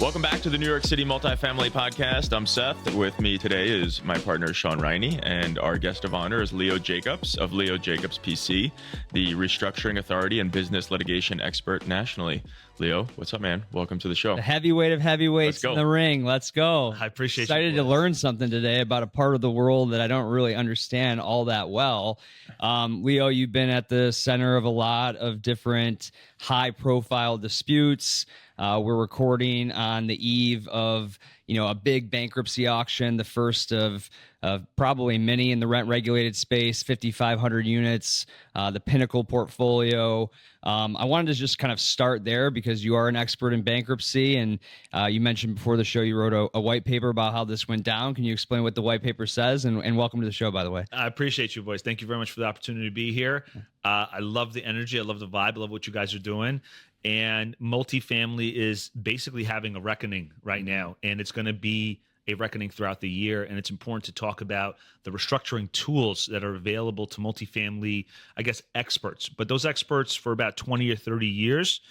Welcome back to the New York City Multifamily Podcast. I'm Seth. With me today is my partner, Shaun Riney, and our guest of honor is Leo Jacobs of Leo Jacobs PC, the restructuring authority and business litigation expert nationally. Leo, what's up, man? Welcome to the show. The heavyweight of heavyweights in the ring. Let's go. I appreciate Excited to learn something today about a part of the world that I don't really understand all that well. Leo, you've been at the center of a lot of different high-profile disputes. We're recording on the eve of, a big bankruptcy auction, the first of probably many in the rent-regulated space, 5,500 units, the Pinnacle portfolio. I wanted to just kind of start there because you are an expert in bankruptcy, and you mentioned before the show you wrote a white paper about how this went down. Can you explain what the white paper says? And welcome to the show, by the way. I appreciate you, boys. Thank you very much for the opportunity to be here. I love the energy. I love the vibe. I love what you guys are doing. And multifamily is basically having a reckoning right now, and it's going to be a reckoning throughout the year. And it's important to talk about the restructuring tools that are available to multifamily, experts. But those experts for about 20 or 30 years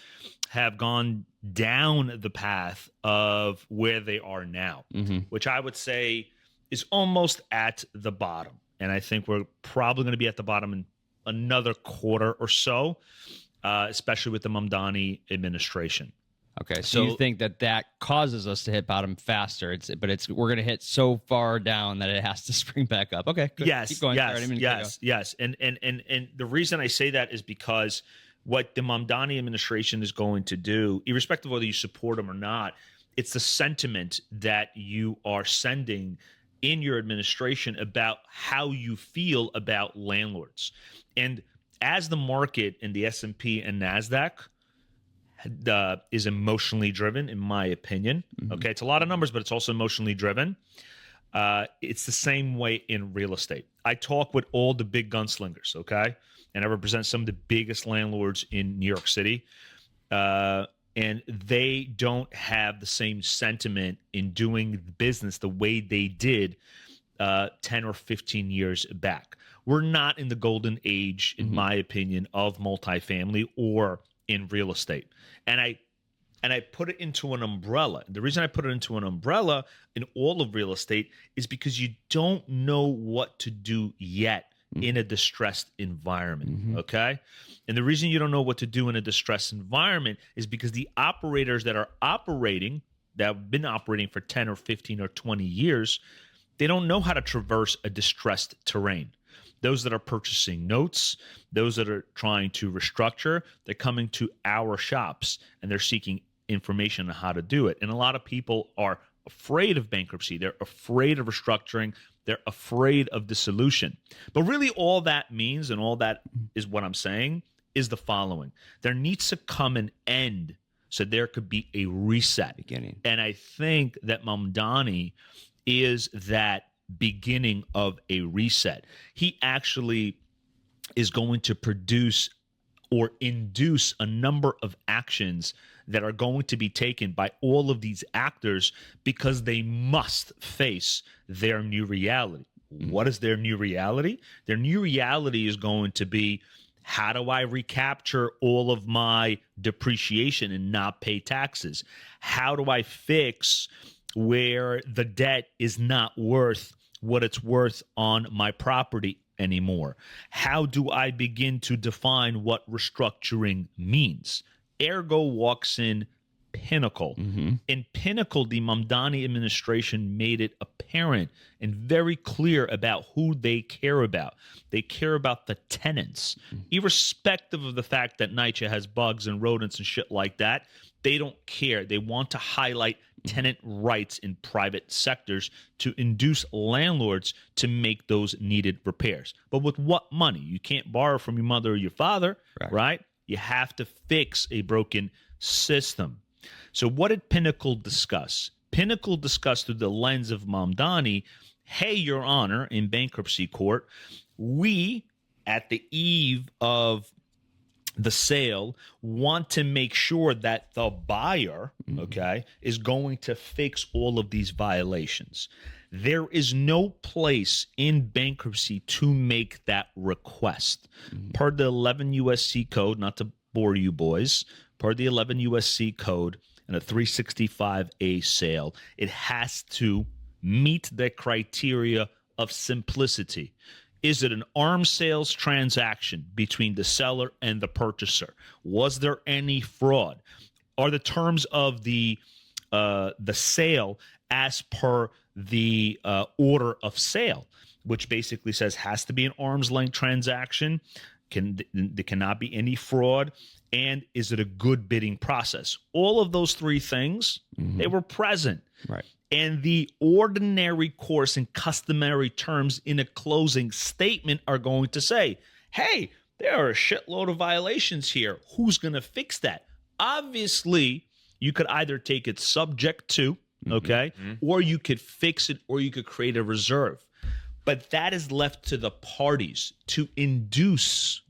have gone down the path of where they are now, which I would say is almost at the bottom. And I think we're probably going to be at the bottom in another quarter or so. Especially with the Mamdani administration. Okay, so you think that causes us to hit bottom faster? We're going to hit so far down that it has to spring back up. Okay, good. Yes, keep going. yes. And the reason I say that is because what the Mamdani administration is going to do, irrespective of whether you support them or not, it's the sentiment that you are sending in your administration about how you feel about landlords. And as the market in the S&P and NASDAQ is emotionally driven, in my opinion, okay, it's a lot of numbers, but it's also emotionally driven. It's the same way in real estate. I talk with all the big gunslingers, okay, and I represent some of the biggest landlords in New York City, and they don't have the same sentiment in doing business the way they did 10 or 15 years back. We're not in the golden age, in my opinion, of multifamily or in real estate. And I put it into an umbrella. The reason I put it into an umbrella in all of real estate is because you don't know what to do yet in a distressed environment, okay? And the reason you don't know what to do in a distressed environment is because the operators that are operating, that have been operating for 10 or 15 or 20 years, they don't know how to traverse a distressed terrain. Those that are purchasing notes, those that are trying to restructure, they're coming to our shops and they're seeking information on how to do it. And a lot of people are afraid of bankruptcy. They're afraid of restructuring. They're afraid of dissolution. But really all that means, and all that is what I'm saying, is the following. There needs to come an end so there could be a reset. Beginning. And I think that Mamdani is that beginning of a reset. He actually is going to produce or induce a number of actions that are going to be taken by all of these actors because they must face their new reality. What is their new reality? Their new reality is going to be, how do I recapture all of my depreciation and not pay taxes? How do I fix where the debt is not worth what it's worth on my property anymore? How do I begin to define what restructuring means? Ergo walks in Pinnacle. In Pinnacle, the Mamdani administration made it apparent and very clear about who they care about. They care about the tenants, irrespective of the fact that NYCHA has bugs and rodents and shit like that. They don't care. They want to highlight tenant rights in private sectors to induce landlords to make those needed repairs. But with what money? You can't borrow from your mother or your father, right? You have to fix a broken system. So what did Pinnacle discuss? Pinnacle discussed through the lens of Mamdani, hey, Your Honor, in bankruptcy court, we, at the eve of the sale, want to make sure that the buyer, okay, is going to fix all of these violations. There is no place in bankruptcy to make that request. Per the 11 USC code, not to bore you boys, per the 11 USC code and a 365A sale, it has to meet the criteria of simplicity. Is it an arms sales transaction between the seller and the purchaser? Was there any fraud? Are the terms of the sale as per the order of sale, which basically says has to be an arm's length transaction? There cannot be any fraud. And is it a good bidding process? All of those three things, they were present. Right. And the ordinary course and customary terms in a closing statement are going to say, hey, there are a shitload of violations here. Who's going to fix that? Obviously, you could either take it subject to, okay, or you could fix it, or you could create a reserve. But that is left to the parties to induce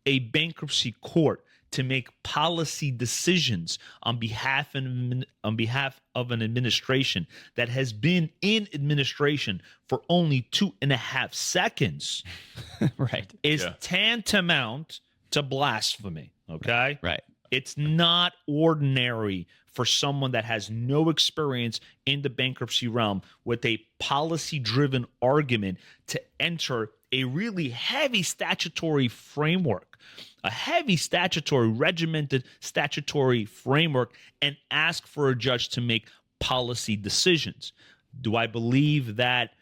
a bankruptcy court to make policy decisions on behalf of an administration that has been in administration for only 2.5 seconds, Right. is tantamount to blasphemy. Okay. Right. It's not ordinary for someone that has no experience in the bankruptcy realm with a policy-driven argument to enter a really heavy statutory framework, a heavy statutory, regimented statutory framework, and ask for a judge to make policy decisions. Do I believe that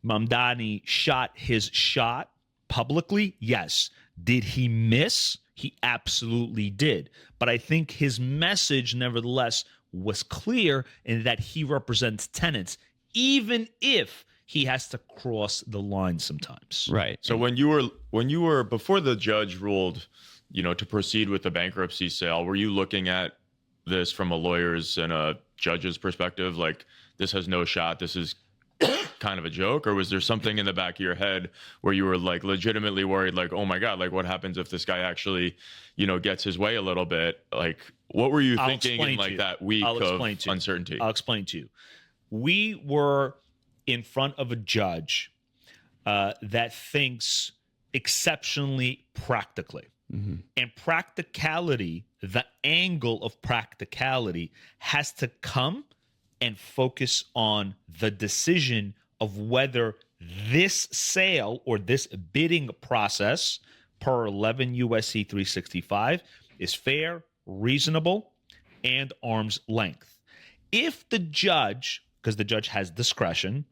Mamdani shot his shot publicly? Yes. Did he miss? He absolutely did. But I think his message, nevertheless, was clear in that he represents tenants, even if he has to cross the line sometimes. Right. So when you were before the judge ruled, to proceed with the bankruptcy sale, were you looking at this from a lawyer's and a judge's perspective, like this has no shot, this is kind of a joke? Or was there something in the back of your head where you were like legitimately worried, like, oh my God, like what happens if this guy actually, gets his way a little bit? Like, what were you thinking in like that week of uncertainty? I'll explain to you. We were in front of a judge that thinks exceptionally practically. And practicality, the angle of practicality has to come and focus on the decision of whether this sale or this bidding process per 11 USC 365 is fair, reasonable, and arm's length. If the judge, because the judge has discretion,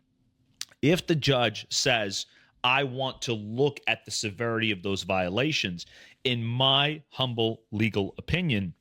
if the judge says, I want to look at the severity of those violations, in my humble legal opinion,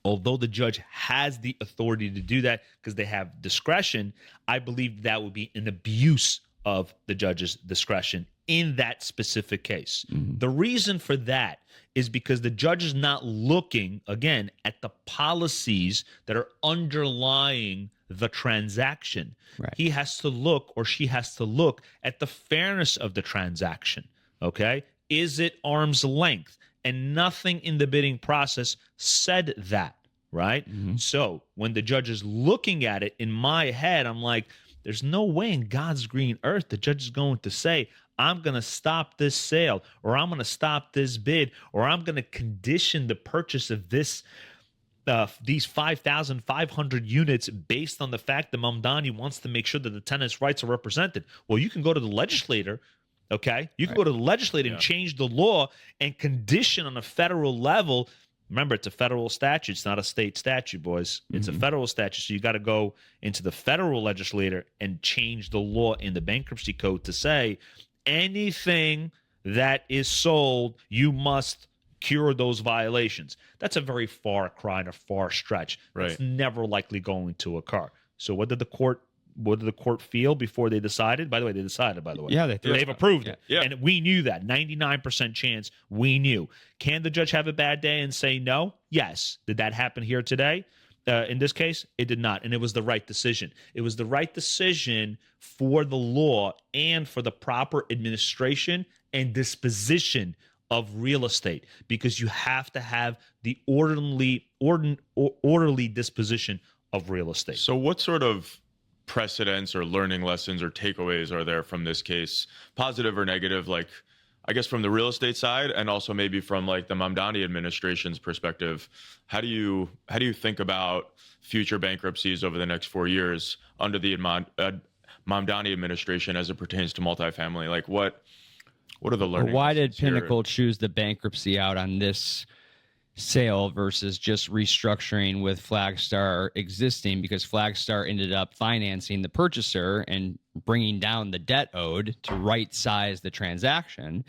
although the judge has the authority to do that because they have discretion, I believe that would be an abuse of the judge's discretion in that specific case. The reason for that is because the judge is not looking, again, at the policies that are underlying the transaction. Right. He has to look, or she has to look, at the fairness of the transaction. Okay? Is it arm's length? And nothing in the bidding process said that, right? So when the judge is looking at it, in my head, I'm like, there's no way in God's green earth the judge is going to say, I'm going to stop this sale, or I'm going to stop this bid, or I'm going to condition the purchase of these 5,500 units based on the fact that Mamdani wants to make sure that the tenant's rights are represented. Well, you can go to the legislator. Okay, you can go to the legislature and change the law and condition on a federal level. Remember, it's a federal statute. It's not a state statute, boys. It's a federal statute. So you got to go into the federal legislature and change the law in the bankruptcy code to say anything that is sold, you must cure those violations. That's a very far cry and a far stretch. Right. It's never likely going to occur. So what did the court feel before they decided? By the way, they decided, by the way. Yeah, they've approved it. Yeah. And we knew that. 99% chance we knew. Can the judge have a bad day and say no? Yes. Did that happen here today? In this case, it did not. And it was the right decision. It was the right decision for the law and for the proper administration and disposition of real estate, because you have to have the orderly disposition of real estate. So what sort of precedents or learning lessons or takeaways are there from this case, positive or negative? Like, I guess from the real estate side, and also maybe from like the Mamdani administration's perspective, how do you think about future bankruptcies over the next 4 years under the Mamdani administration as it pertains to multifamily? Like what are the learning Why did lessons here? Pinnacle choose the bankruptcy out on this sale versus just restructuring with Flagstar existing? Because Flagstar ended up financing the purchaser and bringing down the debt owed to right size the transaction.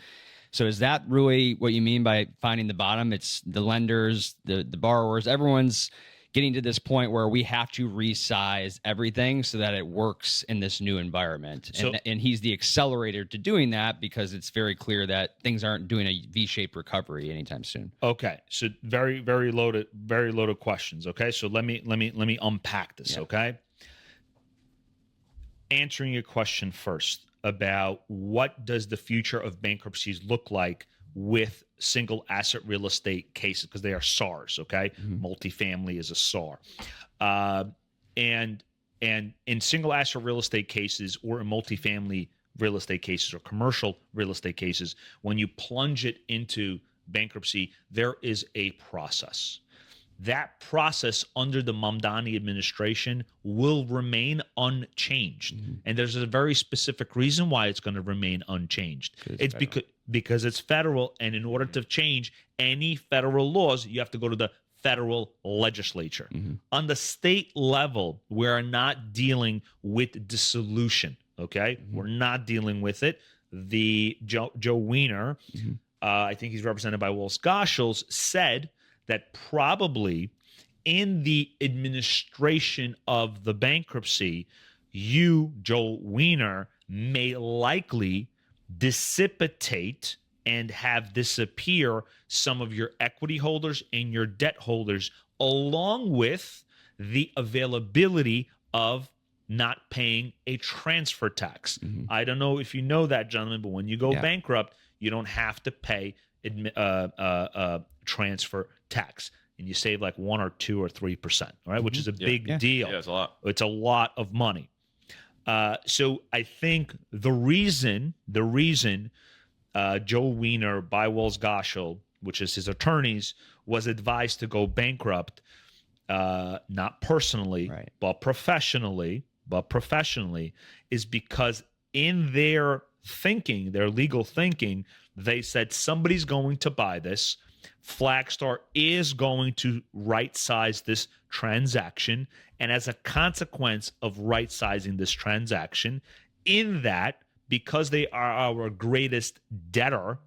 So is that really what you mean by finding the bottom? It's the lenders, the borrowers, everyone's getting to this point where we have to resize everything so that it works in this new environment. And he's the accelerator to doing that because it's very clear that things aren't doing a V-shaped recovery anytime soon. Okay. So very loaded questions. Okay. So let me unpack this. Yeah. Okay. Answering your question first about what does the future of bankruptcies look like with single asset real estate cases, because they are SARs, okay? Mm-hmm. Multifamily is a SAR. And in single asset real estate cases or in multifamily real estate cases or commercial real estate cases, when you plunge it into bankruptcy, there is a process. That process under the Mamdani administration will remain unchanged. Mm-hmm. And there's a very specific reason why it's going to remain unchanged. It's because it's federal, and in order to change any federal laws, you have to go to the federal legislature. Mm-hmm. On the state level, we're not dealing with dissolution, okay? Mm-hmm. We're not dealing with it. The Joe Weiner, mm-hmm. I think he's represented by Wells Goschels, said that probably in the administration of the bankruptcy, you, Joe Weiner, may likely dissipate and have disappear some of your equity holders and your debt holders, along with the availability of not paying a transfer tax. Mm-hmm. I don't know if you know that, gentlemen, but when you go bankrupt, you don't have to pay transfer tax, and you save like 1 or 2 or 3%, right? Mm-hmm. Which is a big deal. Yeah, it's a lot. It's a lot of money. So I think the reason Joe Weiner by Wells Goschel, which is his attorneys, was advised to go bankrupt, not personally, right, but professionally, is because in their thinking, their legal thinking, they said somebody's going to buy this. Flagstar is going to right-size this transaction, and as a consequence of right-sizing this transaction, in that, because they are our greatest debtor,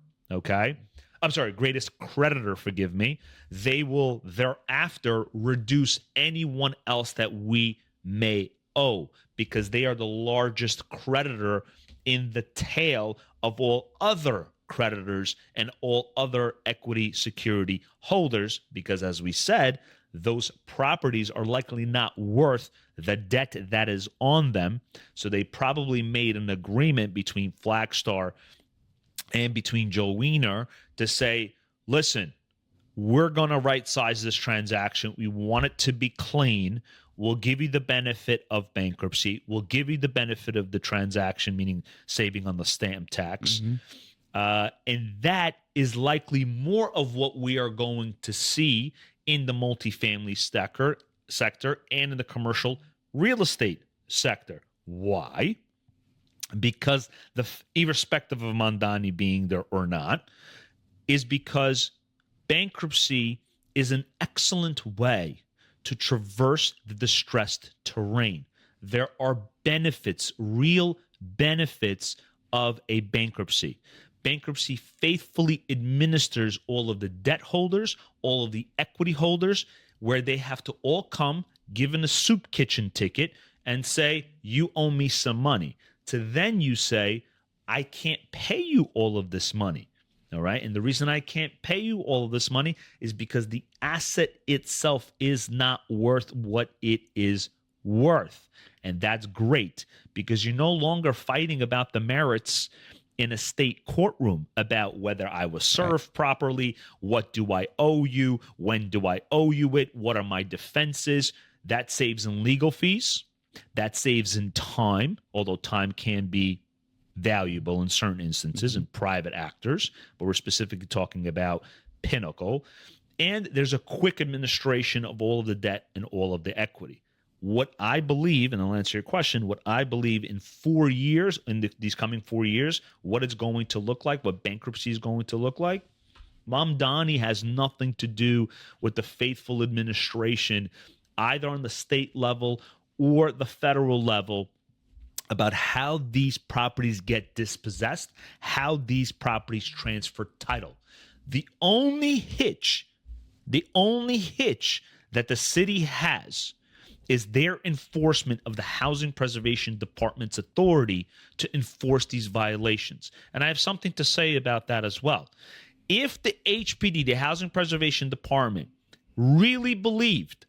greatest creditor, forgive me, they will thereafter reduce anyone else that we may owe, because they are the largest creditor in the tail of all other creditors and all other equity security holders, because as we said, those properties are likely not worth the debt that is on them. So they probably made an agreement between Flagstar and between Joe Weiner to say, listen, we're going to right size this transaction. We want it to be clean. We'll give you the benefit of bankruptcy. We'll give you the benefit of the transaction, meaning saving on the stamp tax. Mm-hmm. And that is likely more of what we are going to see in the multifamily sector and in the commercial real estate sector. Why? Because irrespective of Mamdani being there or not, is because bankruptcy is an excellent way to traverse the distressed terrain. There are benefits, real benefits of a bankruptcy. Bankruptcy faithfully administers all of the debt holders, all of the equity holders, where they have to all come, given a soup kitchen ticket, and say, you owe me some money. To then you say, I can't pay you all of this money. All right. And the reason I can't pay you all of this money is because the asset itself is not worth what it is worth. And that's great, because you're no longer fighting about the merits in a state courtroom about whether I was served properly, what do I owe you, when do I owe you it, what are my defenses. That saves in legal fees. That saves in time, although time can be valuable in certain instances and private actors, but we're specifically talking about Pinnacle. And there's a quick administration of all of the debt and all of the equity. What I believe, and I'll answer your question, what I believe in 4 years, in these coming 4 years, what it's going to look like, what bankruptcy is going to look like, Mamdani has nothing to do with the faithful administration, either on the state level or the federal level, about how these properties get dispossessed, how these properties transfer title. The only hitch that the city has is their enforcement of the Housing Preservation Department's authority to enforce these violations. And I have something to say about that as well. If the HPD, the Housing Preservation Department, really believed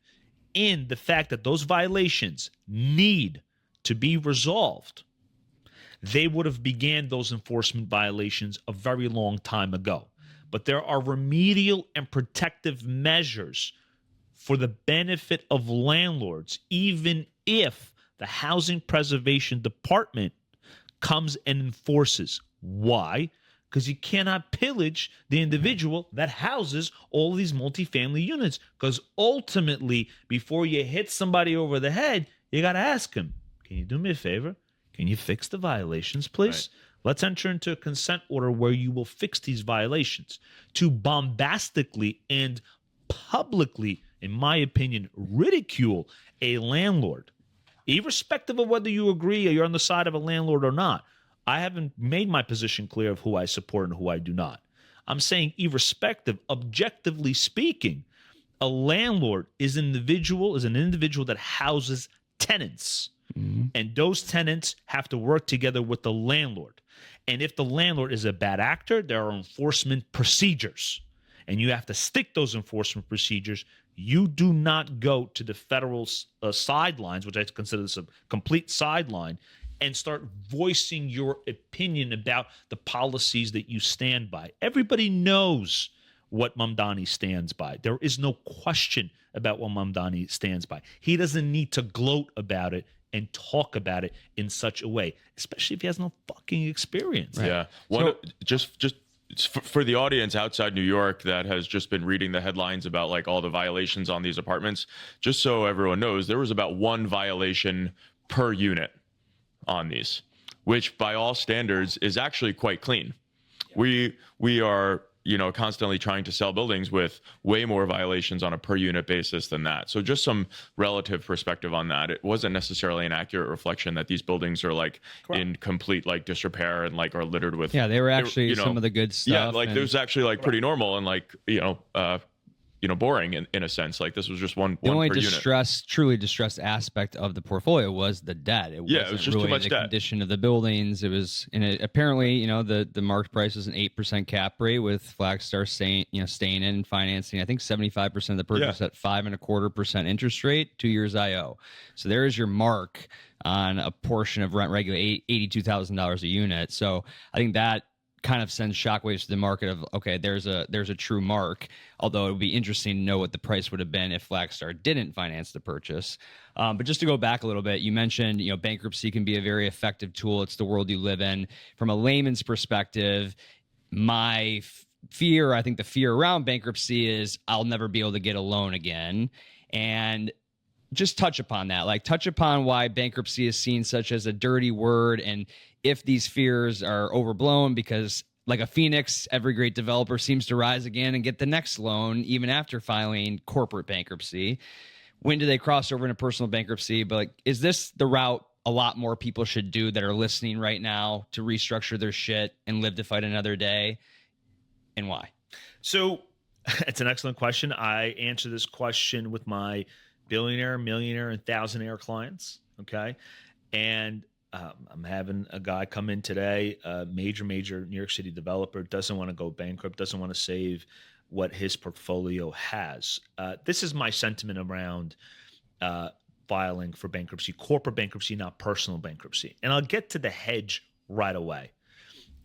in the fact that those violations need to be resolved, they would have began those enforcement violations a very long time ago. But there are remedial and protective measures for the benefit of landlords, even if the Housing Preservation Department comes and enforces. Why? Because you cannot pillage the individual that houses all these multifamily units. Because ultimately, before you hit somebody over the head, you got to ask him, can you do me a favor? Can you fix the violations, please? Right. Let's enter into a consent order where you will fix these violations. To bombastically and publicly, in my opinion, ridicule a landlord, irrespective of whether you agree or you're on the side of a landlord or not. I haven't made my position clear of who I support and who I do not. I'm saying irrespective, objectively speaking, a landlord is an individual that houses tenants. Mm-hmm. And those tenants have to work together with the landlord. And if the landlord is a bad actor, there are enforcement procedures. And you have to stick those enforcement procedures. You do not go to the federal sidelines, which I consider this a complete sideline, and start voicing your opinion about the policies that you stand by. Everybody knows what Mamdani stands by. There is no question about what Mamdani stands by. He doesn't need to gloat about it and talk about it in such a way, especially if he has no fucking experience. Right? Yeah. Just for the audience outside New York that has just been reading the headlines about like all the violations on these apartments, just so everyone knows, there was about one violation per unit on these, which by all standards is actually quite clean. Yeah. We are, constantly trying to sell buildings with way more violations on a per unit basis than that. So just some relative perspective on that. It wasn't necessarily an accurate reflection that these buildings are like Correct. In complete like disrepair and like are littered with. Yeah, they were actually some of the good stuff. Yeah, like there's actually like pretty normal and like, boring in a sense. Like this was just one the only per truly distressed aspect of the portfolio was the debt. It was just really too much the debt. Condition of the buildings. It was, and apparently, the market price is an 8% cap rate with Flagstar staying in and financing. I think 75% of the purchase at 5.25% interest rate, 2 years IO. So there is your mark on a portion of rent regular, $82,000 a unit. So I think that kind of sends shockwaves to the market of, okay, there's a true mark, although it would be interesting to know what the price would have been if Flagstar didn't finance the purchase. But just to go back a little bit, you mentioned, bankruptcy can be a very effective tool. It's the world you live in. From a layman's perspective, my fear, I think the fear around bankruptcy is I'll never be able to get a loan again. And just touch upon that, like touch upon why bankruptcy is seen such as a dirty word, and if these fears are overblown, because like a phoenix, every great developer seems to rise again and get the next loan even after filing corporate bankruptcy. When do they cross over into personal bankruptcy? But like, is this the route a lot more people should do that are listening right now to restructure their shit and live to fight another day, and why? So it's an excellent question. I answer this question with my billionaire, millionaire, and thousandaire clients. Okay. And I'm having a guy come in today, a major New York City developer, doesn't want to go bankrupt, doesn't want to save what his portfolio has. This is my sentiment around filing for bankruptcy, corporate bankruptcy, not personal bankruptcy. And I'll get to the hedge right away.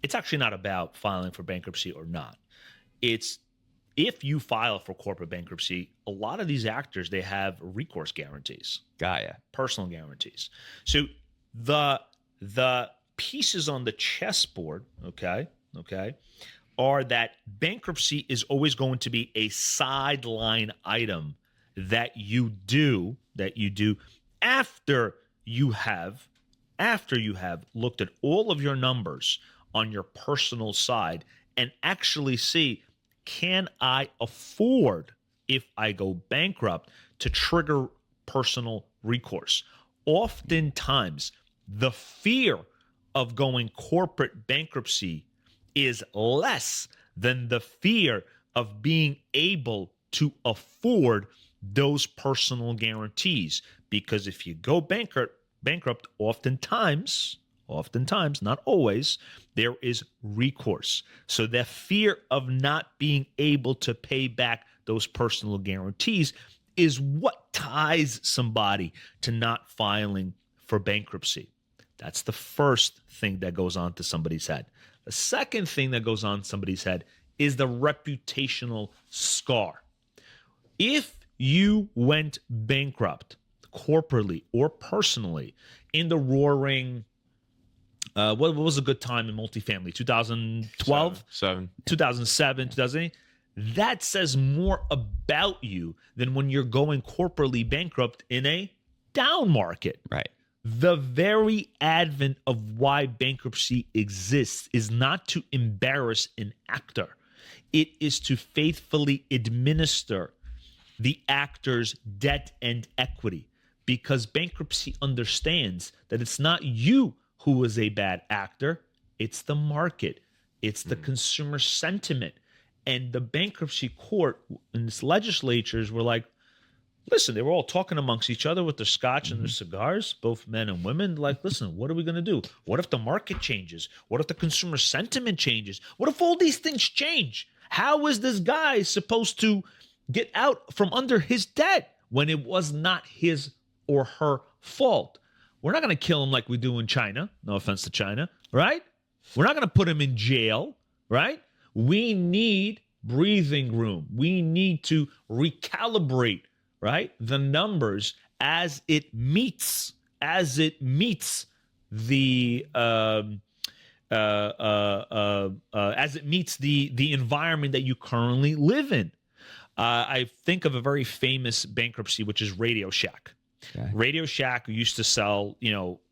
It's actually not about filing for bankruptcy or not. It's if you file for corporate bankruptcy, a lot of these actors, they have recourse guarantees. Got ya. Personal guarantees. So the pieces on the chessboard, okay, are that bankruptcy is always going to be a sideline item that you do after you have looked at all of your numbers on your personal side and actually see, can I afford, if I go bankrupt, to trigger personal recourse? Oftentimes, the fear of going corporate bankruptcy is less than the fear of being able to afford those personal guarantees. Because if you go bankrupt, oftentimes, not always, there is recourse. So the fear of not being able to pay back those personal guarantees is what ties somebody to not filing for bankruptcy. That's the first thing that goes on to somebody's head. The second thing that goes on somebody's head is the reputational scar. If you went bankrupt corporately or personally in the roaring, what was a good time in multifamily? 2012? 2007, 2008? That says more about you than when you're going corporately bankrupt in a down market. Right. The very advent of why bankruptcy exists is not to embarrass an actor. It is to faithfully administer the actor's debt and equity, because bankruptcy understands that it's not you who is a bad actor, it's the market, it's the consumer sentiment. And the bankruptcy court and its legislatures were like, listen, they were all talking amongst each other with their scotch and their cigars, both men and women. Like, listen, what are we going to do? What if the market changes? What if the consumer sentiment changes? What if all these things change? How is this guy supposed to get out from under his debt when it was not his or her fault? We're not going to kill him like we do in China. No offense to China, right? We're not going to put him in jail, right? We need breathing room. We need to recalibrate, right, the numbers as it meets the environment that you currently live in. I think of a very famous bankruptcy, which is Radio Shack. Okay. Radio Shack used to sell,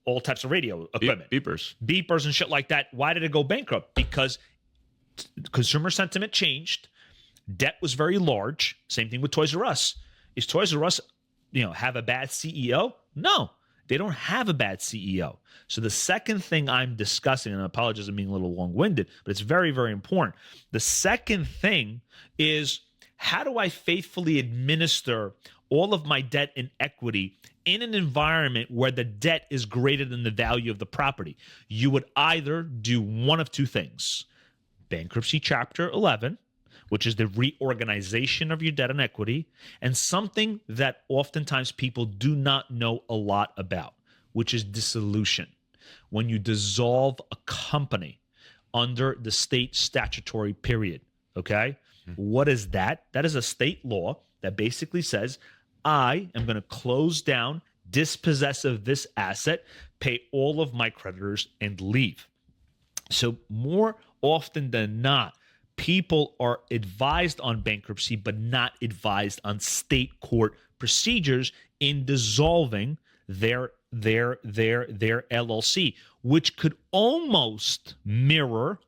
all types of radio equipment, beepers and shit like that. Why did it go bankrupt? Because consumer sentiment changed. Debt was very large. Same thing with Toys R Us. Is Toys R Us, have a bad CEO? No, they don't have a bad CEO. So the second thing I'm discussing, and I apologize for being a little long-winded, but it's very, very important. The second thing is, how do I faithfully administer all of my debt and equity in an environment where the debt is greater than the value of the property? You would either do one of two things: bankruptcy chapter 11, which is the reorganization of your debt and equity, and something that oftentimes people do not know a lot about, which is dissolution. When you dissolve a company under the state statutory period, okay? What is that? That is a state law that basically says, I am going to close down, dispossess of this asset, pay all of my creditors, and leave. So more often than not, people are advised on bankruptcy, but not advised on state court procedures in dissolving their LLC, which could almost mirror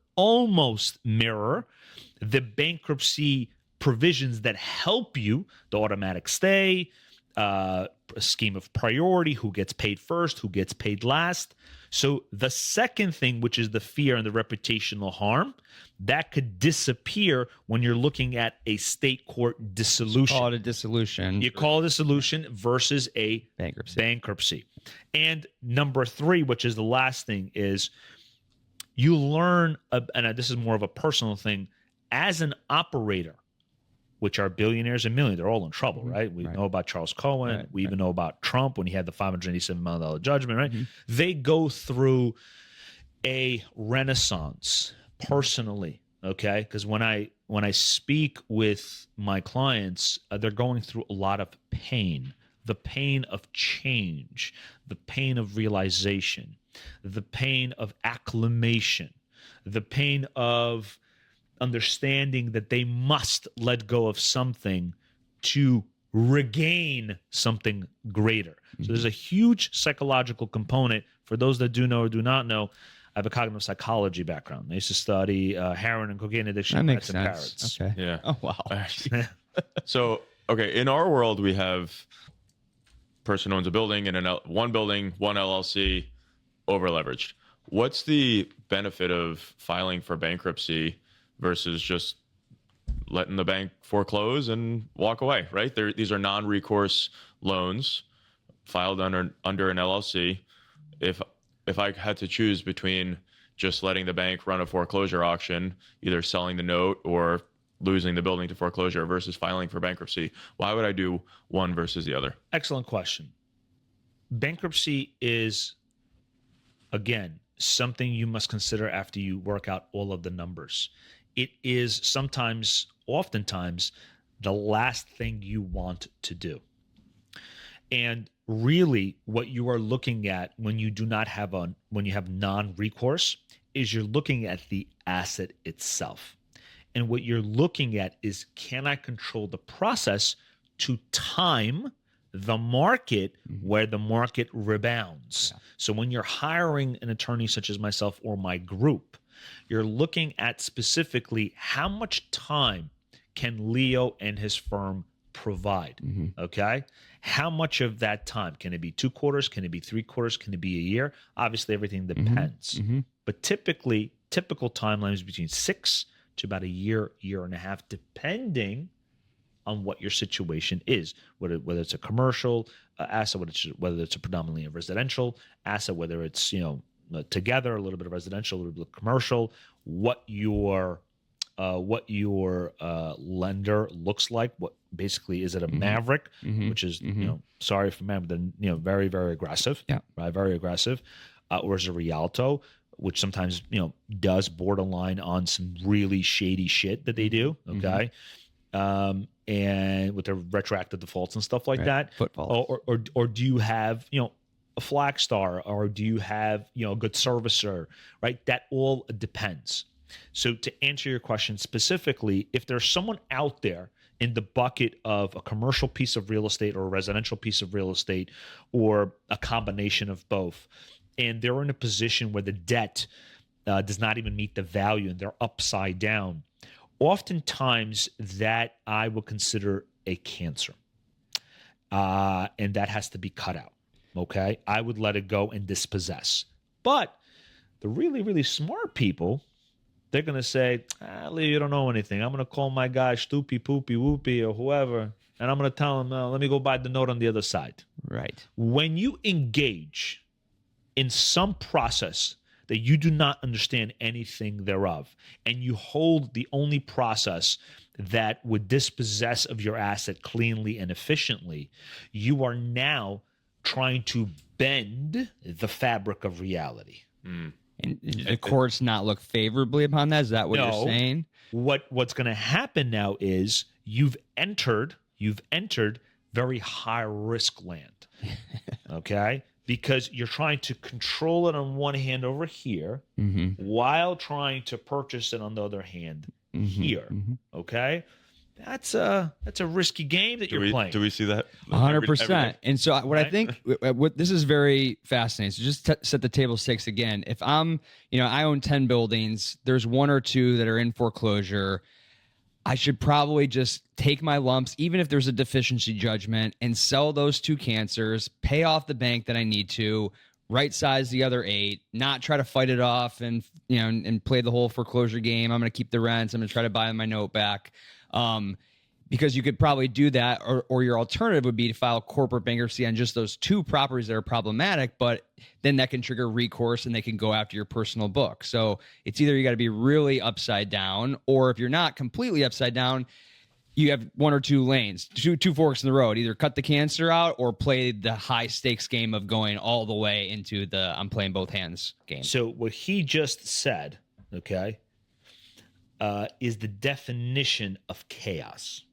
the bankruptcy provisions that help you, the automatic stay, a scheme of priority, who gets paid first, who gets paid last. So the second thing, which is the fear and the reputational harm, that could disappear when you're looking at a state court dissolution. Call it a dissolution. You call it a dissolution versus a bankruptcy. And number three, which is the last thing, is you learn, and this is more of a personal thing, as an operator, which are billionaires and millionaires, they're all in trouble, right? We know about Charles Cohen. We even know about Trump when he had the $587 million judgment, right? They go through a renaissance personally, okay? Because when I speak with my clients, they're going through a lot of pain, the pain of change, the pain of realization, the pain of acclimation, the pain of understanding that they must let go of something to regain something greater. So there's a huge psychological component. For those that do know or do not know, I have a cognitive psychology background. I used to study heroin and cocaine addiction. That makes in sense. parrots. Okay. Yeah. Oh, wow. So, okay, in our world, we have person owns a building and one building, one LLC, over leveraged. What's the benefit of filing for bankruptcy versus just letting the bank foreclose and walk away, right? These are non-recourse loans filed under an LLC. If I had to choose between just letting the bank run a foreclosure auction, either selling the note or losing the building to foreclosure versus filing for bankruptcy, why would I do one versus the other? Excellent question. Bankruptcy is, again, something you must consider after you work out all of the numbers. It is oftentimes, the last thing you want to do. And really, what you are looking at when you have non-recourse is you're looking at the asset itself. And what you're looking at is, can I control the process to time the market where the market rebounds? Yeah. So when you're hiring an attorney such as myself or my group, you're looking at specifically how much time can Leo and his firm provide, okay? How much of that time? Can it be 2 quarters? Can it be 3 quarters? Can it be a year? Obviously, everything depends. But typical timeline is between 6 to about a year, year and a half, depending on what your situation is, whether it's a commercial asset, whether it's a predominantly a residential asset, whether it's together, a little bit of residential, a little bit of commercial, what your lender looks like. What basically is it a maverick, which is sorry for Maverick, then very, very aggressive, right? Very aggressive, or is it a Rialto, which sometimes does borderline on some really shady shit that they do, okay? And with the retroactive defaults and stuff like that. Footfall. Or do you have a Flagstar, or do you have a good servicer, right? That all depends. So to answer your question specifically, if there's someone out there in the bucket of a commercial piece of real estate or a residential piece of real estate or a combination of both, and they're in a position where the debt does not even meet the value and they're upside down, oftentimes that I will consider a cancer. And that has to be cut out, okay? I would let it go and dispossess. But the really, really smart people, they're going to say, Leo, you don't know anything. I'm going to call my guy Stoopy, Poopy, Whoopy, or whoever, and I'm going to tell him, let me go buy the note on the other side. Right. When you engage in some process that you do not understand anything thereof, and you hold the only process that would dispossess of your asset cleanly and efficiently, you are now trying to bend the fabric of reality. And the courts not look favorably upon that? Is that what you're saying? What's going to happen now is you've entered very high risk land, okay? Because you're trying to control it on one hand over here, while trying to purchase it on the other hand here, okay? That's a risky game that you're playing. Do we see that? 100%. And so what I think, this is very fascinating. So just set the table stakes again. If I'm, I own 10 buildings, there's 1 or 2 that are in foreclosure, I should probably just take my lumps, even if there's a deficiency judgment, and sell those 2 cancers, pay off the bank that I need to, right size the other 8, not try to fight it off and play the whole foreclosure game. I'm going to keep the rents. I'm going to try to buy my note back. Because you could probably do that, or your alternative would be to file corporate bankruptcy on just those 2 properties that are problematic, but then that can trigger recourse and they can go after your personal book. So it's either you got to be really upside down, or if you're not completely upside down, you have 1 or 2 lanes, two forks in the road. Either cut the cancer out or play the high stakes game of going all the way into the I'm playing both hands game. So what he just said, okay, is the definition of chaos.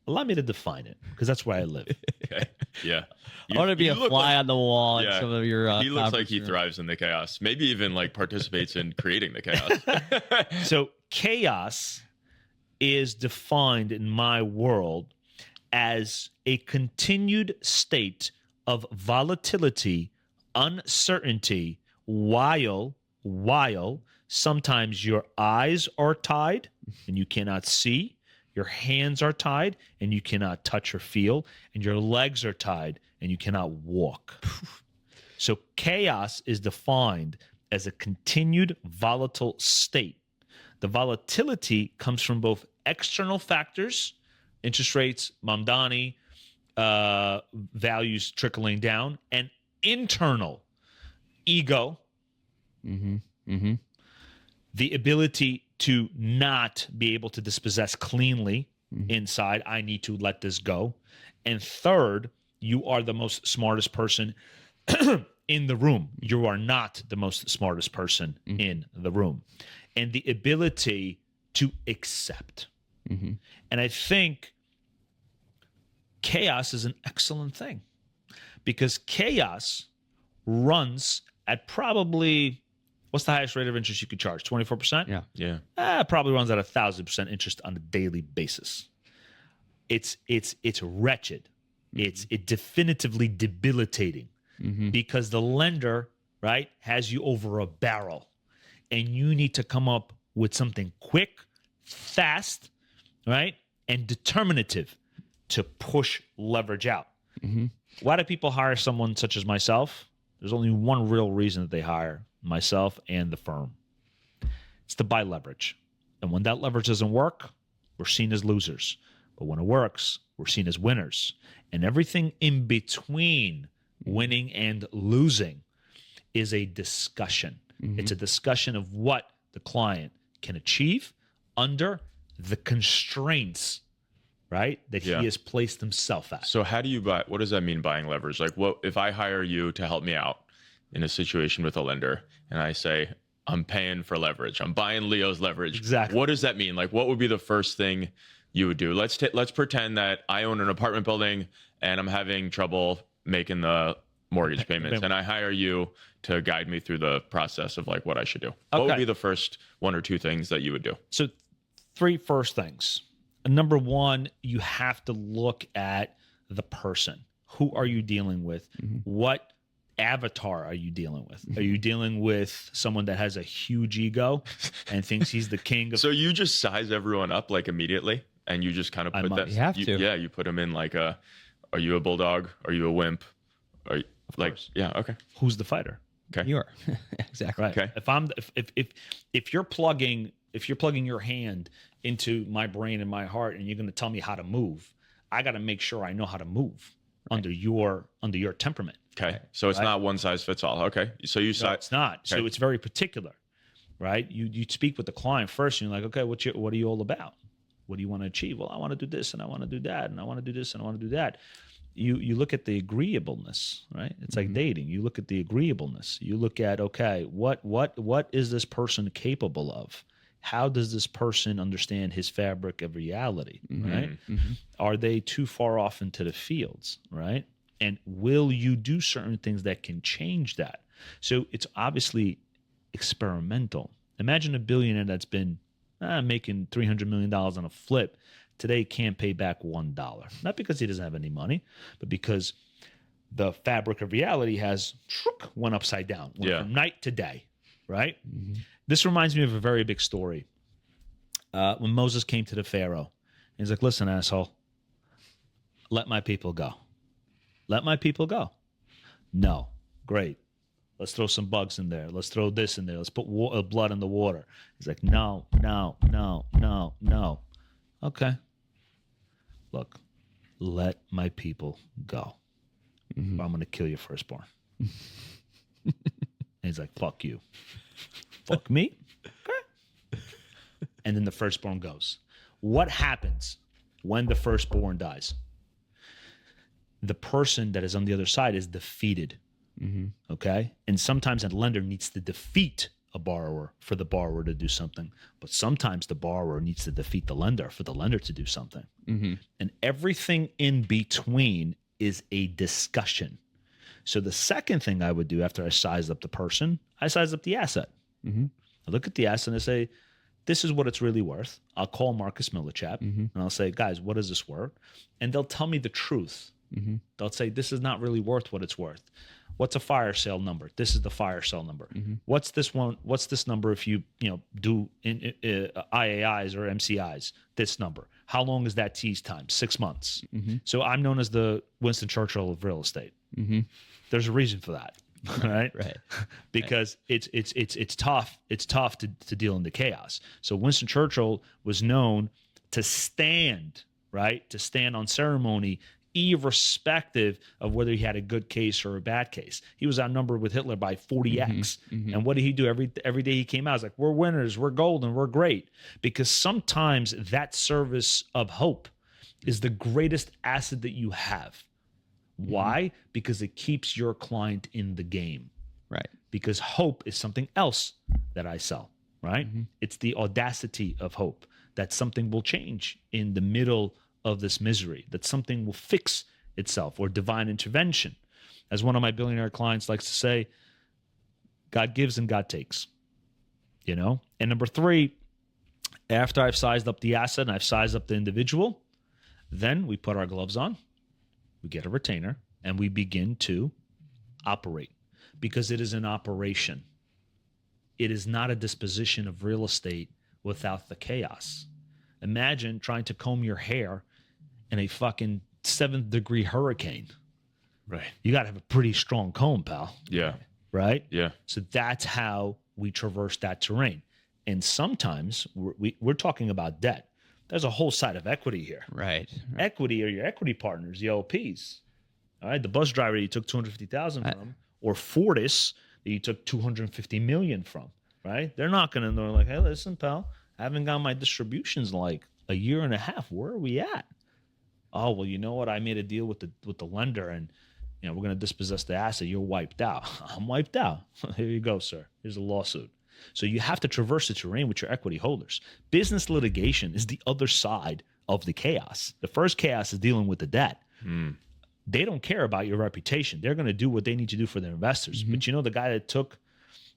Allow me to define it, because that's where I live. Okay. Yeah. I want to be a fly on the wall in some of your. He looks like he thrives in the chaos. Maybe even like participates in creating the chaos. So chaos is defined in my world as a continued state of volatility, uncertainty, while sometimes your eyes are tied and you cannot see, your hands are tied and you cannot touch or feel, and your legs are tied and you cannot walk. So chaos is defined as a continued volatile state. The volatility comes from both external factors, interest rates, Mamdani, values trickling down, and internal ego, the ability to not be able to dispossess cleanly inside. I need to let this go. And third, you are the most smartest person in the room. You are not the most smartest person in the room. And the ability to accept. And I think chaos is an excellent thing, because chaos runs at probably, what's the highest rate of interest you could charge? 24%? Yeah. Probably runs at 1,000% interest on a daily basis. It's wretched. It's definitively debilitating, because the lender, right, has you over a barrel, and you need to come up with something quick, fast, right, and determinative to push leverage out. Why do people hire someone such as myself? There's only one real reason that they hire myself and the firm. It's to buy leverage. And when that leverage doesn't work, we're seen as losers. But when it works, we're seen as winners. And everything in between winning and losing is a discussion. It's a discussion of what the client can achieve under the constraints, right, that he has placed himself at. So how do you buy? What does that mean, buying leverage? Like, what if I hire you to help me out in a situation with a lender, and I say, I'm paying for leverage, I'm buying Leo's leverage. Exactly. What does that mean? Like, what would be the first thing you would do? Let's pretend that I own an apartment building and I'm having trouble making the mortgage payments, and I hire you to guide me through the process of like what I should do. What would be the first one or two things that you would do? So 3 first things. Number one, you have to look at the person. Who are you dealing with? What avatar are you dealing with? Are you dealing with someone that has a huge ego and thinks he's the king of... So you just size everyone up like immediately, and you just kind of put that... You have to. Yeah, you put them in like are you a bulldog? Are you a wimp? Are you, like, course. Yeah, okay. Who's the fighter? Okay. You are. Exactly. Right. Okay. If you're plugging your hand into my brain and my heart, and you're going to tell me how to move, I got to make sure I know how to move under your temperament. Okay. So it's not one size fits all. Okay. So you No, it's not. Okay. So it's very particular, right? You speak with the client first, and you're like, okay, what are you all about? What do you want to achieve? Well, I want to do this, and I want to do that, and I want to do this, and I want to do that. You look at the agreeableness, right? It's like dating. You look at the agreeableness. You look at, okay, what is this person capable of? How does this person understand his fabric of reality, right? Are they too far off into the fields, right? And will you do certain things that can change that? So it's obviously experimental. Imagine a billionaire that's been making $300 million on a flip. Today can't pay back $1. Not because he doesn't have any money, but because the fabric of reality has went upside down, from night to day, right? This reminds me of a very big story. When Moses came to the Pharaoh, he's like, listen, asshole, let my people go. Let my people go. No. Great. Let's throw some bugs in there. Let's throw this in there. Let's put blood in the water. He's like, no. Okay. Look, let my people go. Or I'm going to kill your firstborn. And he's like, fuck you. Fuck me? Okay. And then the firstborn goes. What happens when the firstborn dies? The person that is on the other side is defeated. Okay? And sometimes a lender needs to defeat a borrower for the borrower to do something, but sometimes the borrower needs to defeat the lender for the lender to do something. And everything in between is a discussion. So the second thing I would do after I size up the person, I size up the asset. I look at the asset and I say, this is what it's really worth. I'll call Marcus Millichap and I'll say, guys, what is this worth? And they'll tell me the truth. They'll say, this is not really worth what it's worth. What's a fire sale number? This is the fire sale number. What's this one? What's this number if you do IAIs or MCIs? This number. How long is that tease time? 6 months. So I'm known as the Winston Churchill of real estate. There's a reason for that, right? Because it's tough. It's tough to deal in the chaos. So Winston Churchill was known to stand, right? To stand on ceremony, irrespective of whether he had a good case or a bad case. He was outnumbered with Hitler by 40x. And what did he do every day he came out? He's like, we're winners, we're golden, we're great. Because sometimes that service of hope is the greatest asset that you have. Why? Because it keeps your client in the game. Right. Because hope is something else that I sell, right? It's the audacity of hope that something will change in the middle of this misery, that something will fix itself, or divine intervention. As one of my billionaire clients likes to say, God gives and God takes, And number three, after I've sized up the asset and I've sized up the individual, then we put our gloves on, we get a retainer, and we begin to operate, because it is an operation. It is not a disposition of real estate without the chaos. Imagine trying to comb your hair in a fucking 7th degree hurricane. Right. You got to have a pretty strong comb, pal. Yeah. Right? Yeah. So that's how we traverse that terrain. And sometimes we're talking about debt. There's a whole side of equity here. Right. Equity are your equity partners, the LPs. All right. The bus driver that you took $250,000 from, or Fortis that you took $250 million from, right? They're not going to know, like, hey, listen, pal, I haven't got my distributions in like a year and a half. Where are we at? Oh, well, you know what? I made a deal with the lender, and we're going to dispossess the asset. You're wiped out. I'm wiped out. Here you go, sir. Here's a lawsuit. So you have to traverse the terrain with your equity holders. Business litigation is the other side of the chaos. The first chaos is dealing with the debt. They don't care about your reputation. They're going to do what they need to do for their investors. But the guy that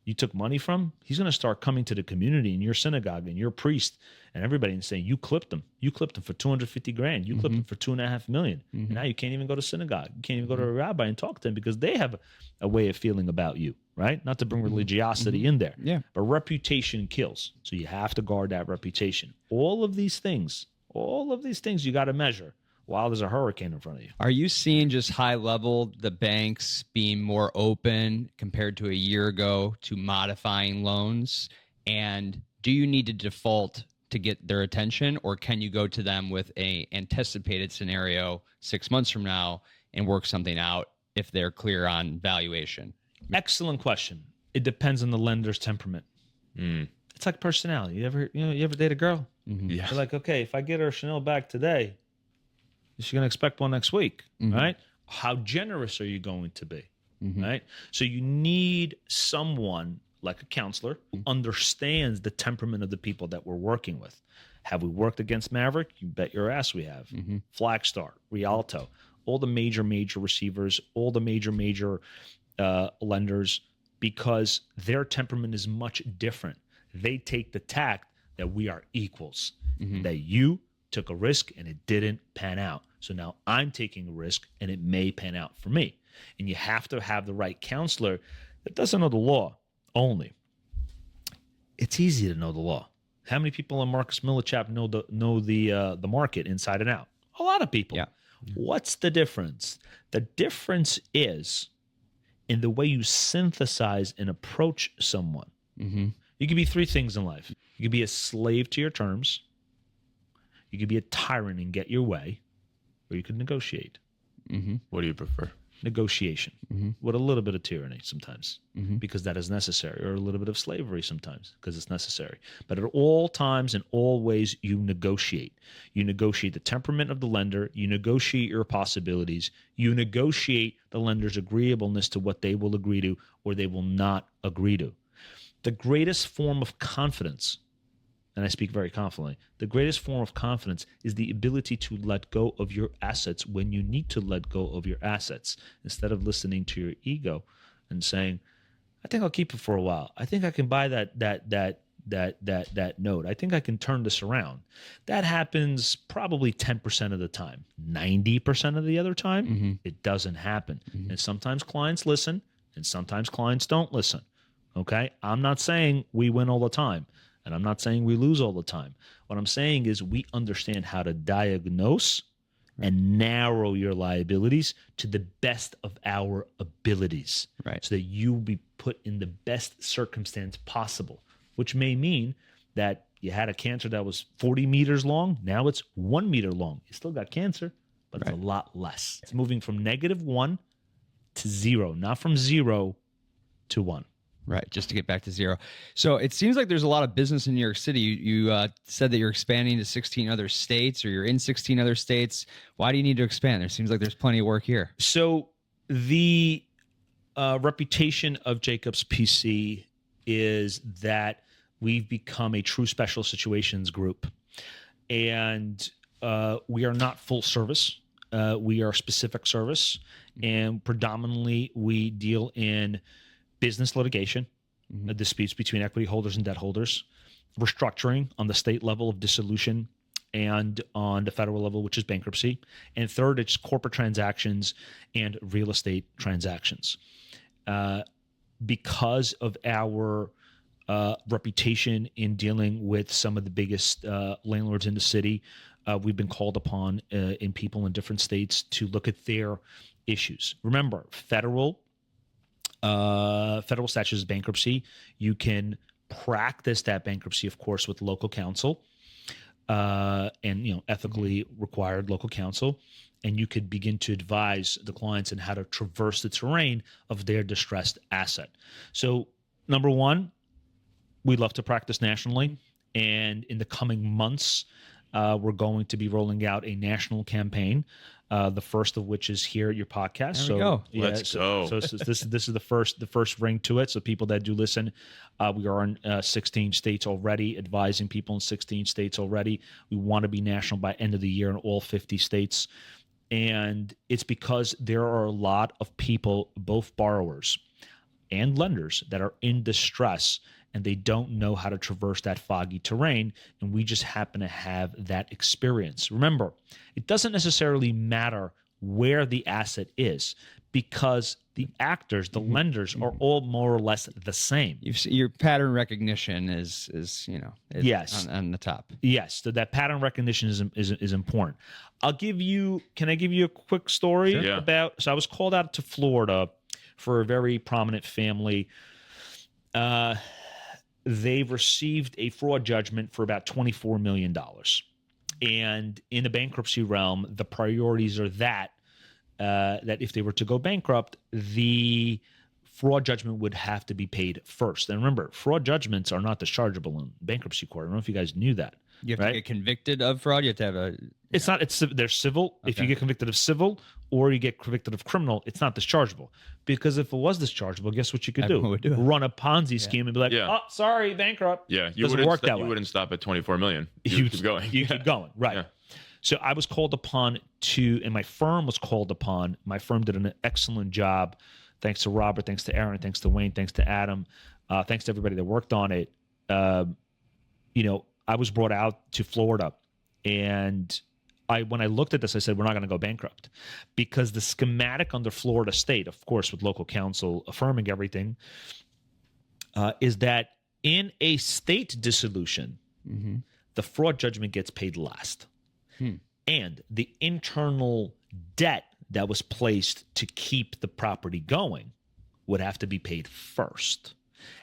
you took money from, he's going to start coming to the community and your synagogue and your priest and everybody and saying, you clipped him. You clipped him for $250,000. You clipped him for $2.5 million. And now you can't even go to synagogue. You can't even go to a rabbi and talk to him because they have a way of feeling about you, right? Not to bring religiosity in there. Yeah. But reputation kills. So you have to guard that reputation. All of these things you got to measure while there's a hurricane in front of you. Are you seeing just high level the banks being more open compared to a year ago to modifying loans? And do you need to default to get their attention, or can you go to them with a anticipated scenario 6 months from now and work something out if they're clear on valuation? Excellent question. It depends on the lender's temperament. It's like personality. You ever date a girl? Yeah. You're like, okay, if I get her Chanel bag today, is she going to expect one next week, right? How generous are you going to be, right? So you need someone like a counselor who understands the temperament of the people that we're working with. Have we worked against Maverick? You bet your ass we have. Flagstar, Rialto, all the major receivers, all the major lenders, because their temperament is much different. They take the tact that we are equals, that you took a risk and it didn't pan out. So now I'm taking a risk and it may pan out for me. And you have to have the right counselor that doesn't know the law only. It's easy to know the law. How many people in Marcus Millichap know the market inside and out? A lot of people. Yeah. What's the difference? The difference is in the way you synthesize and approach someone. You can be three things in life. You can be a slave to your terms. You could be a tyrant and get your way, or you could negotiate. What do you prefer? Negotiation with a little bit of tyranny sometimes, because that is necessary, or a little bit of slavery sometimes because it's necessary. But at all times and all ways, you negotiate. You negotiate the temperament of the lender. You negotiate your possibilities. You negotiate the lender's agreeableness to what they will agree to or they will not agree to. The greatest form of confidence, and I speak very confidently, the greatest form of confidence is the ability to let go of your assets when you need to let go of your assets, instead of listening to your ego and saying, I think I'll keep it for a while. I think I can buy that note. I think I can turn this around. That happens probably 10% of the time. 90% of the other time, it doesn't happen. And sometimes clients listen and sometimes clients don't listen. Okay? I'm not saying we win all the time, and I'm not saying we lose all the time. What I'm saying is we understand how to diagnose and narrow your liabilities to the best of our abilities, Right. so that you will be put in the best circumstance possible, which may mean that you had a cancer that was 40 meters long. Now it's 1 meter long. You still got cancer, but it's a lot less. It's moving from -1 to 0, not from 0 to 1. Right, just to get back to 0. So it seems like there's a lot of business in New York City. You said that you're expanding to 16 other states, or you're in 16 other states. Why do you need to expand? There seems like there's plenty of work here. So the reputation of Jacobs PC is that we've become a true special situations group. And we are not full service. We are specific service. And predominantly we deal in business litigation, disputes between equity holders and debt holders, restructuring on the state level of dissolution, and on the federal level, which is bankruptcy. And third, it's corporate transactions and real estate transactions. Because of our reputation in dealing with some of the biggest landlords in the city, we've been called upon in people in different states to look at their issues. Remember, federal statute is bankruptcy. You can practice that bankruptcy, of course, with local counsel, and ethically required local counsel, and you could begin to advise the clients on how to traverse the terrain of their distressed asset. So, number one, we love to practice nationally, and in the coming months, we're going to be rolling out a national campaign. The first of which is here at your podcast. There we go. Yeah, Let's go. So this is the first ring to it. So people that do listen, we are in 16 states already, advising people in 16 states already. We want to be national by end of the year in all 50 states. And it's because there are a lot of people, both borrowers and lenders, that are in distress and they don't know how to traverse that foggy terrain. And we just happen to have that experience. Remember, it doesn't necessarily matter where the asset is, because the actors, the lenders, are all more or less the same. Your pattern recognition is Yes. on the top. Yes, so that pattern recognition is important. Can I give you a quick story Sure. Yeah. about? So I was called out to Florida for a very prominent family. They've received a fraud judgment for about $24 million. And in the bankruptcy realm, the priorities are that if they were to go bankrupt, the fraud judgment would have to be paid first. And remember, fraud judgments are not dischargeable in bankruptcy court. I don't know if you guys knew that. You have to get convicted of fraud. You have to have a. They're civil. Okay. If you get convicted of civil or you get convicted of criminal, it's not dischargeable. Because if it was dischargeable, guess what you could Everyone would do it. Run a Ponzi scheme and be like, Yeah. oh, sorry, bankrupt. Yeah, you Doesn't wouldn't work that way. You wouldn't stop at 24 million. You keep going. You keep going, right. Yeah. So I was called upon and my firm was called upon. My firm did an excellent job. Thanks to Robert, thanks to Aaron, thanks to Wayne, thanks to Adam, thanks to everybody that worked on it. I was brought out to Florida, and when I looked at this, I said, we're not going to go bankrupt, because the schematic under Florida state, of course, with local counsel affirming everything, is that in a state dissolution, the fraud judgment gets paid last. And the internal debt that was placed to keep the property going would have to be paid first.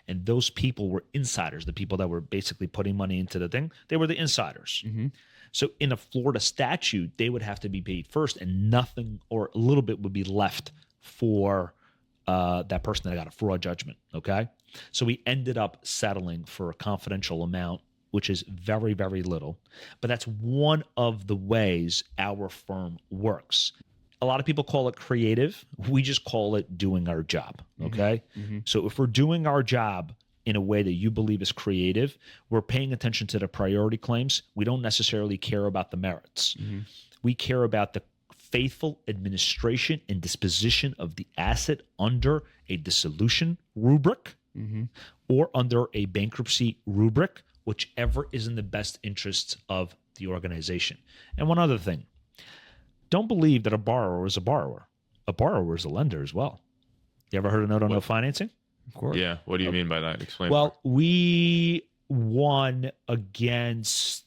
And those people were insiders, the people that were basically putting money into the thing. They were the insiders. So in a Florida statute, they would have to be paid first, and nothing or a little bit would be left for that person that got a fraud judgment, okay? So we ended up settling for a confidential amount, which is very, very little. But that's one of the ways our firm works. A lot of people call it creative. We just call it doing our job, okay? So if we're doing our job in a way that you believe is creative. We're paying attention to the priority claims. We don't necessarily care about the merits. We care about the faithful administration and disposition of the asset under a dissolution rubric or under a bankruptcy rubric, whichever is in the best interests of the organization. And one other thing, don't believe that a borrower is a borrower. A borrower is a lender as well. You ever heard of no financing? Of course. Yeah. What do you mean by that? Explain. Well, we won against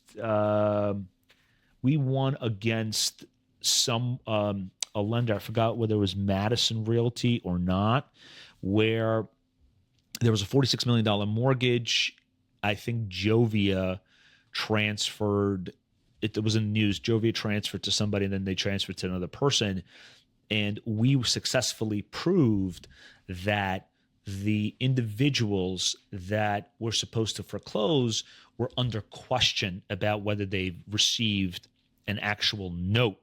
some a lender. I forgot whether it was Madison Realty or not, where there was a $46 million mortgage. I think Jovia transferred. It was in the news. Jovia transferred to somebody, and then they transferred to another person. And we successfully proved that the individuals that were supposed to foreclose were under question about whether they received an actual note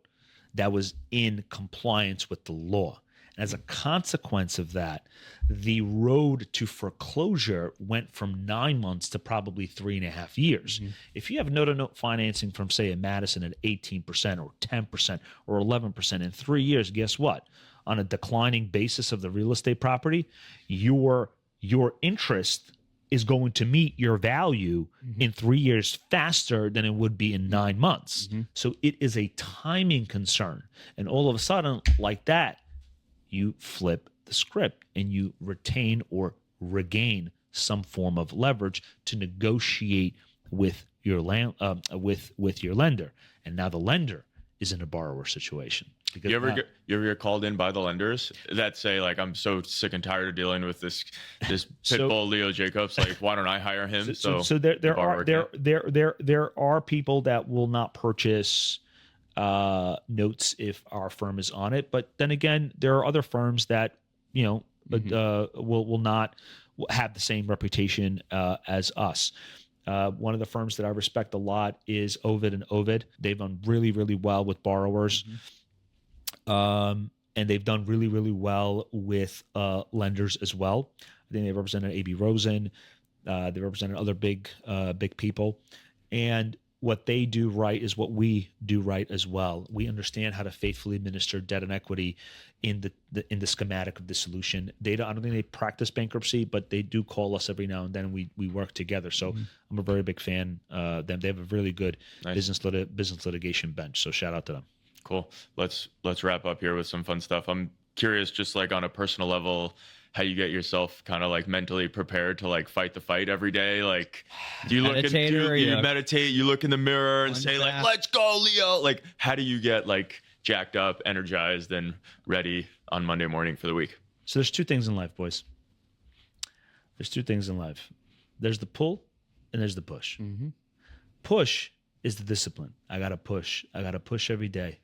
that was in compliance with the law. And as a consequence of that, the road to foreclosure went from 9 months to probably 3.5 years. If you have note-to-note financing from, say, a Madison at 18% or 10% or 11% in 3 years, guess what? On a declining basis of the real estate property, your interest is going to meet your value in 3 years faster than it would be in 9 months. So it is a timing concern. And all of a sudden, like that, you flip the script and you retain or regain some form of leverage to negotiate with your with your lender. And now the lender is in a borrower situation. Because you ever get called in by the lenders that say, like, I'm so sick and tired of dealing with this pitbull Leo Jacobs, like, why don't I hire him? So there are people that will not purchase notes if our firm is on it, but then again, there are other firms that will not have the same reputation as us. One of the firms that I respect a lot is Ovid and Ovid. They've done really, really well with borrowers. And they've done really, really well with lenders as well. I think they represented A.B. Rosen. They represented other big people. And what they do right is what we do right as well. We understand how to faithfully administer debt and equity in the schematic of the solution. I don't think they practice bankruptcy, but they do call us every now and then, and we work together. So I'm a very big fan of them. They have a really good business litigation bench. So shout out to them. Cool. Let's wrap up here with some fun stuff. I'm curious, just like on a personal level, how you get yourself kind of like mentally prepared to like fight the fight every day. Like, do you you meditate, you look in the mirror and say like, let's go, Leo. Like, how do you get like jacked up, energized, and ready on Monday morning for the week? So there's two things in life, boys. There's two things in life. There's the pull and there's the push. Push is the discipline. I got to push. I got to push every day.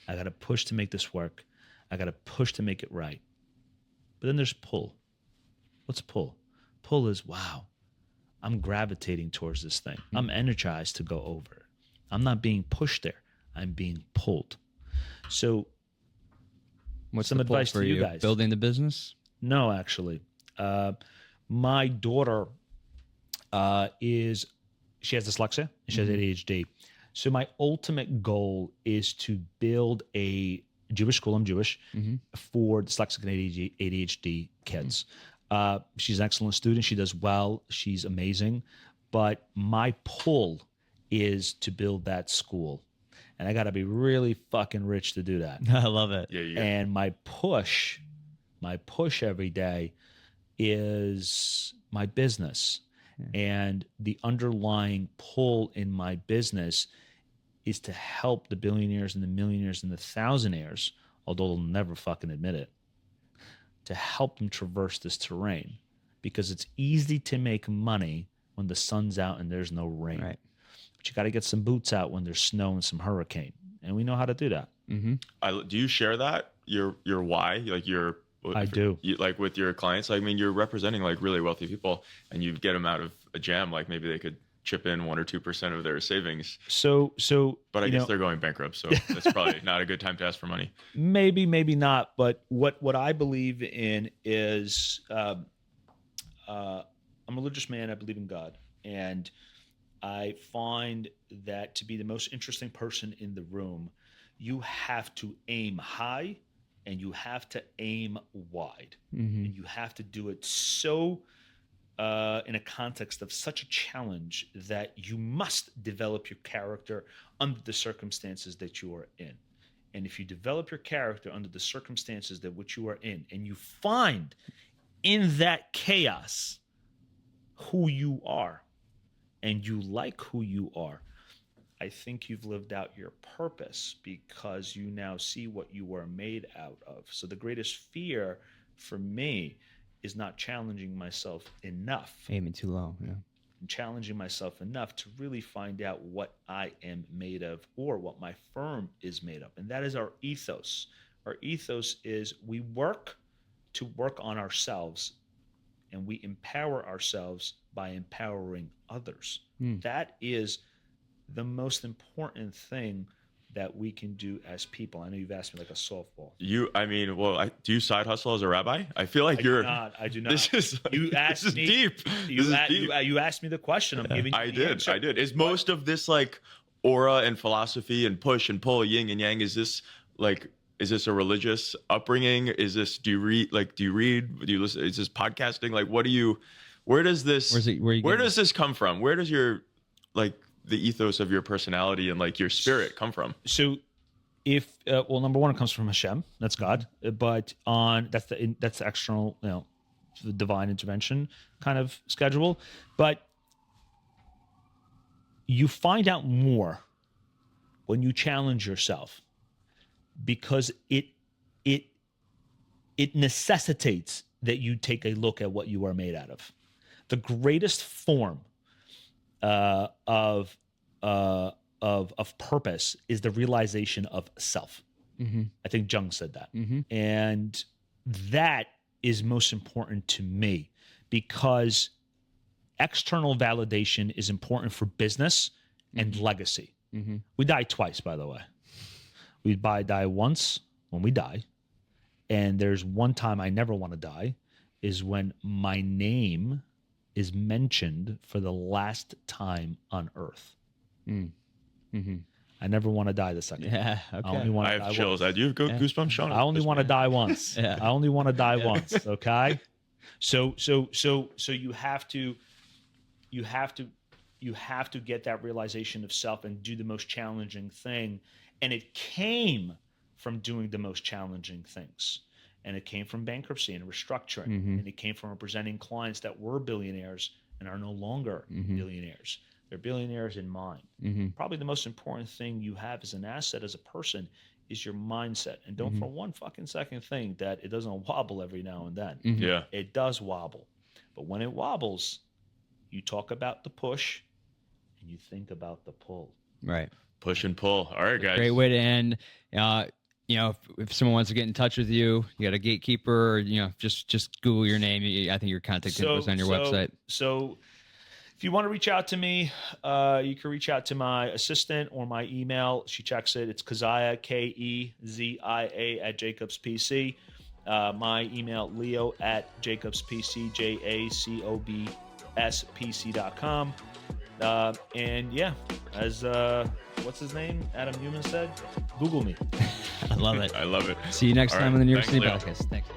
I got to push to make this work. I got to push to make it right. But then there's pull. What's pull? Pull is, wow, I'm gravitating towards this thing. I'm energized to go over it. I'm not being pushed there. I'm being pulled. So what's some advice for to you guys? Building the business? No, actually. My daughter she has dyslexia and she has ADHD. So my ultimate goal is to build a Jewish school, I'm Jewish, for dyslexic and ADHD kids. She's an excellent student. She does well. She's amazing. But my pull is to build that school. And I got to be really fucking rich to do that. I love it. Yeah. And my push every day is my business. And the underlying pull in my business is to help the billionaires and the millionaires and the thousandaires, although they'll never fucking admit it, to help them traverse this terrain, because it's easy to make money when the sun's out and there's no rain. Right. But you got to get some boots out when there's snow and some hurricane, and we know how to do that. Do you share that your why, like I do. Like with your clients? I mean, you're representing like really wealthy people, and you get them out of a jam. Like maybe they could chip in 1 or 2% of their savings. But I guess they're going bankrupt, so that's probably not a good time to ask for money. Maybe not. But what I believe in is I'm a religious man. I believe in God, and I find that to be the most interesting person in the room, you have to aim high and you have to aim wide. And you have to do it so in a context of such a challenge that you must develop your character under the circumstances that you are in. And if you develop your character under the circumstances that which you are in, and you find in that chaos who you are, and you like who you are, I think you've lived out your purpose, because you now see what you were made out of. So the greatest fear for me is not challenging myself enough. Aiming too low, yeah. Challenging myself enough to really find out what I am made of, or what my firm is made of. And that is our ethos. Our ethos is we work to work on ourselves, and we empower ourselves by empowering others. That is the most important thing that we can do as people. I know you've asked me like a softball. Do you side hustle as a rabbi? I feel like I do not. This is you asked this is me, deep. You asked me the question. I'm giving you the answer. I did. Is most of this like aura and philosophy and push and pull, yin and yang? Is this a religious upbringing? Is this, do you read? Do you listen? Is this podcasting? Where does this come from? Where does your, the ethos of your personality and your spirit come from? So if, number one, it comes from Hashem, that's God, but that's the external, the divine intervention kind of schedule. But you find out more when you challenge yourself, because it necessitates that you take a look at what you are made out of. The greatest form of purpose is the realization of self. I think Jung said that. And that is most important to me, because external validation is important for business and legacy. We die twice, by the way. We die once when we die. And there's one time I never want to die, is when my name is mentioned for the last time on earth. I never want to die the second. Yeah, okay. I have chills. Do you have goosebumps, Shaun? I only want to die once. I only want to die once. Okay. So you have to get that realization of self and do the most challenging thing. And it came from doing the most challenging things. And it came from bankruptcy and restructuring. And it came from representing clients that were billionaires and are no longer billionaires. They're billionaires in mind. Probably the most important thing you have as an asset as a person is your mindset. And don't for one fucking second think that it doesn't wobble every now and then. Yeah. It does wobble. But when it wobbles, you talk about the push and you think about the pull. Right. Push and pull. All right, guys. Great way to end. If someone wants to get in touch with you, you got a gatekeeper, or, just Google your name. I think your contact info is on your website. So if you want to reach out to me, you can reach out to my assistant or my email. She checks it. It's Kezia, Kezia @JacobsPC. My email, leo@JacobsPC, JACOBSPC.com. And yeah, as what's his name? Adam Newman said, Google me. I love it. I love it. See you next time on the New York Thanks, City Leo. Podcast. Thanks.